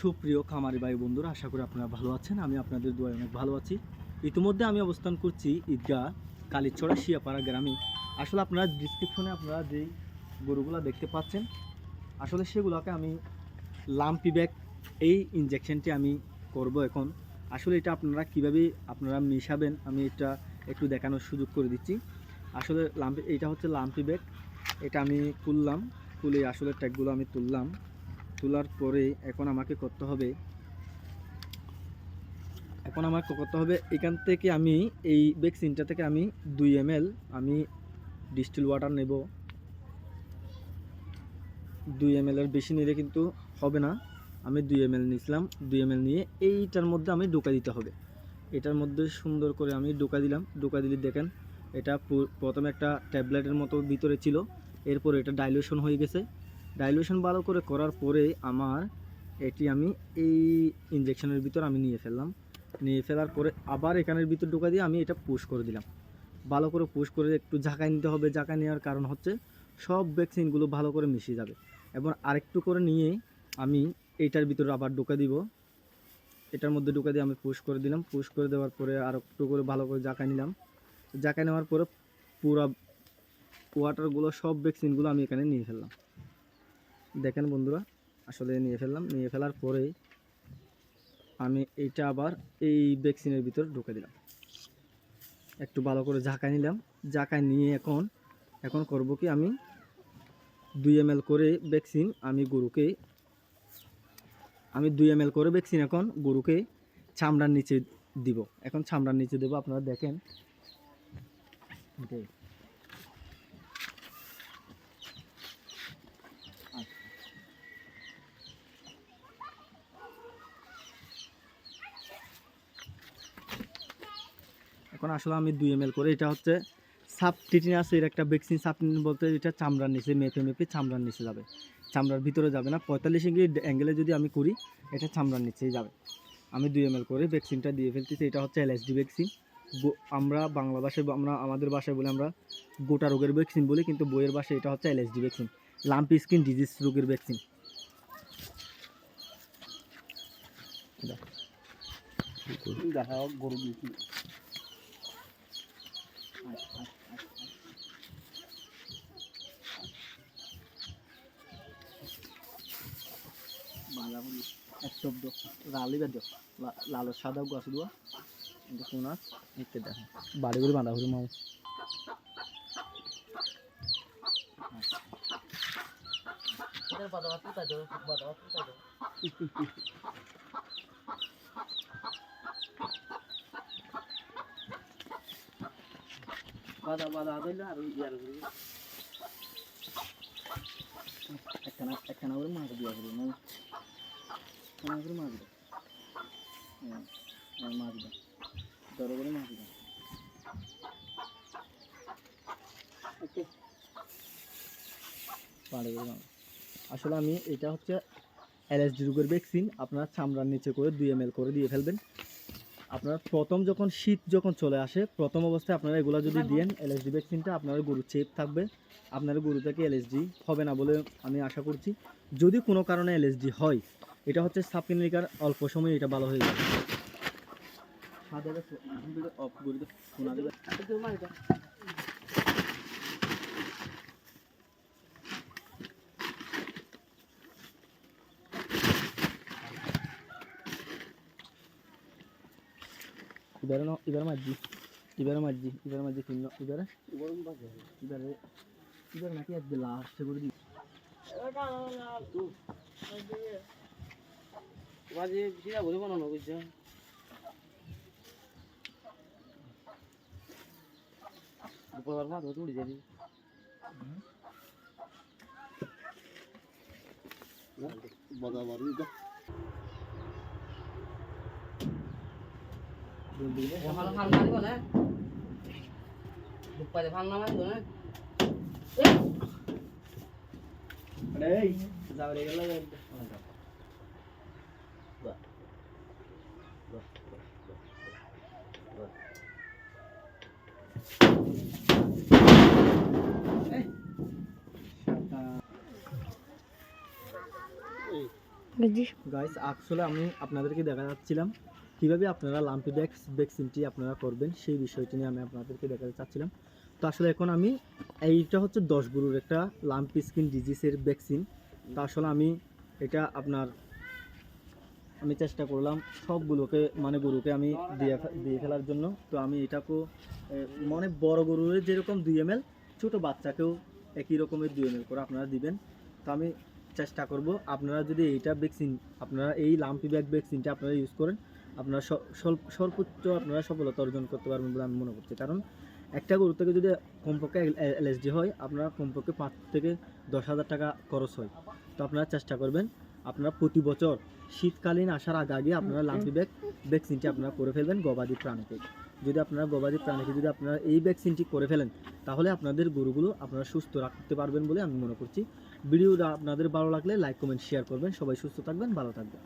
সুপ্রিয় খামারি ভাই বন্ধুরা, আশা করি আপনারা ভালো আছেন। আমি আপনাদের দোয়ায় অনেক ভালো আছি। ইতিমধ্যে আমি অবস্থান করছি ঈদগাহ কালীচড়া শিয়াপাড়া গ্রামে। আসলে আপনারা ডিসক্রিপশনে আপনারা যেই গরুগুলো দেখতে পাচ্ছেন, আসলে সেগুলোকে আমি লাম্পি ব্যাগ এই ইনজেকশনটি আমি করব এখন। আসলে এটা আপনারা কিভাবে আপনারা মিশাবেন আমি এটা একটু দেখানোর সুযোগ করে দিচ্ছি। আসলে এইটা হচ্ছে লাম্পি ব্যাগ। এটা আমি খুলে আসলে ট্যাগগুলো আমি তোলার পরে এখন আমাকে করতে হবে এখান থেকে আমি এই ভ্যাকসিনটা থেকে আমি 2 ml আমি ডিস্টিল ওয়াটার নেব। 2 ml এর বেশি নিলে কিন্তু হবে না। আমি 2 ml নিয়েছিলাম। 2 ml নিয়ে এইটার মধ্যে আমি ঢোকা দিতে হবে। এটার মধ্যে সুন্দর করে আমি ঢোকা দিলে দেখেন এটা প্রথমে একটা ট্যাবলেটের মতো ভিতরে ছিল, এরপর এটা ডাইলিউশন হয়ে গেছে। ডাইলিউশন ভালো করে করার পরে আমার এটি আমি এই ইনজেকশনের ভিতর আমি নিয়ে ফেলার পরে আবার এখানের ভিতর ঢোকা দিয়ে আমি এটা পুশ করে দিলাম। ভালো করে পুশ করে একটু ঝাঁকাই নিতে হবে। ঝাঁকাই নেওয়ার কারণ হচ্ছে সব ভ্যাকসিনগুলো ভালো করে মিশে যাবে। এবং আরেকটু করে নিয়ে আমি এইটার ভিতরে আবার ঢোকা দিব। এটার মধ্যে ঢোকা দিয়ে আমি পুশ করে দিলাম। পুশ করে দেওয়ার পরে আর একটু করে ভালো করে ঝাঁকাই নিলাম। ঝাঁকাই নেওয়ার পরে পুরা ওয়াটারগুলো সব ভ্যাকসিনগুলো আমি এখানে নিয়ে ফেললাম। দেখেন বন্ধুরা, আসলে নিয়ে ফেলার পরে আমি এইটা আবার এই ভ্যাকসিনের ভিতর ঢুকে দিলাম। একটু ভালো করে ঝাঁকাই নিলাম। ঝাঁকাই নিয়ে এখন করব কি, আমি 2 ml করে ভ্যাকসিন আমি 2 ml করে ভ্যাকসিন এখন গরুকে চামড়ার নিচে দিব। এখন চামড়ার নিচে দেবো, আপনারা দেখেন। এখন আসলে আমি 2 ml করে, এটা হচ্ছে সাবটিটিনাস এর একটা ভ্যাকসিন। সাবটিটিনাস বলতে এটা চামড়ার নিচে মেপে চামড়ার নিচে যাবে, চামড়ার ভিতরে যাবে না। 45 ডিগ্রি অ্যাঙ্গেলে যদি আমি করি এটা চামড়ার নিচেই যাবে। আমি 2 ml করে ভ্যাকসিনটা দিয়ে ফেলতেছি। এটা হচ্ছে LSD ভ্যাকসিন। আমরা বাংলা ভাষায় আমাদের ভাষায় বলে আমরা গোটা রোগের ভ্যাকসিন বলি, কিন্তু বইয়ের ভাষায় এটা হচ্ছে LSD vaccine, lumpy skin disease রোগের ভ্যাকসিন। গরু লাল সাদা গাছ দোয়া কোনার নিতে দেখেন বাড়ি করে বাঁধা হলো মাও। একখানা করে মাছ দিয়া হলো না, মাছ দেয় মাছ দেয় ধরো করে মাছ দেয়। আসলে আমি এটা হচ্ছে LSD রোগের ভ্যাকসিন। আপনার চামড়ার নিচে করে 2 ml করে দিয়ে ফেলবেন। আপনার যখন শীত চলে আসে, প্রথম অবস্থায় আপনারা এগুলো যদি দেন LSD ভ্যাকসিনটা, আপনার গরু চেপ থাকবে, আপনার গরু থেকে LSD হবে না বলে আমি আশা করছি। যদি কোনো কারণে LSD হয়, এটা হচ্ছে সাবক্লিনিকার অল্প সময় এটা ভালো হয়ে যাবে। এবারে মাঝি নাকি একদিন লাস্ট করে দিই বানানো বুঝছো। উড়ে যাবি গাইস আসলে আমি আপনাদেরকে দেখা যাচ্ছিলাম কীভাবে আপনারা লাম্পি ভ্যাকসিনটি আপনারা করবেন সেই বিষয়টি নিয়ে আমি আপনাদেরকে দেখাতে চাচ্ছিলাম। তো আসলে এখন আমি এইটা হচ্ছে 10 গরুর একটা লাম্পি স্কিন ডিজিজের ভ্যাকসিন। তা আসলে আমি এটা আমি চেষ্টা করলাম সবগুলোকে মানে গরুকে আমি দিয়ে ফেলার জন্য। তো আমি এটাকেও মানে বড় গরুর যেরকম 2 ml, ছোটো বাচ্চাকেও একই রকমের 2 ml করে আপনারা দিবেন। তো আমি চেষ্টা করব আপনারা যদি এইটা ভ্যাকসিন আপনারা এই লাম্পি ভ্যাকসিনটা আপনারা ইউজ করেন, আপনারা সর্বোচ্চ আপনারা সফলতা অর্জন করতে পারবেন বলে আমি মনে করছি। কারণ একটা গরু থেকে যদি কমপক্ষে এলএসডি হয়, আপনারা কমপক্ষে 5 থেকে 10,000 টাকা খরচ হয়। তো আপনারা চেষ্টা করবেন আপনারা প্রতি বছর শীতকালীন আসার আগে আপনারা লাম্পি ভ্যাকসিনটি আপনারা করে ফেলবেন গবাদি প্রাণীকে। যদি আপনারা গবাদি প্রাণীকে যদি আপনারা এই ভ্যাকসিনটি করে ফেলেন, তাহলে আপনাদের গরুগুলো আপনারা সুস্থ রাখতে পারবেন বলে আমি মনে করছি। ভিডিওটা আপনাদের ভালো লাগলে লাইক কমেন্ট শেয়ার করবেন। সবাই সুস্থ থাকবেন, ভালো থাকবেন।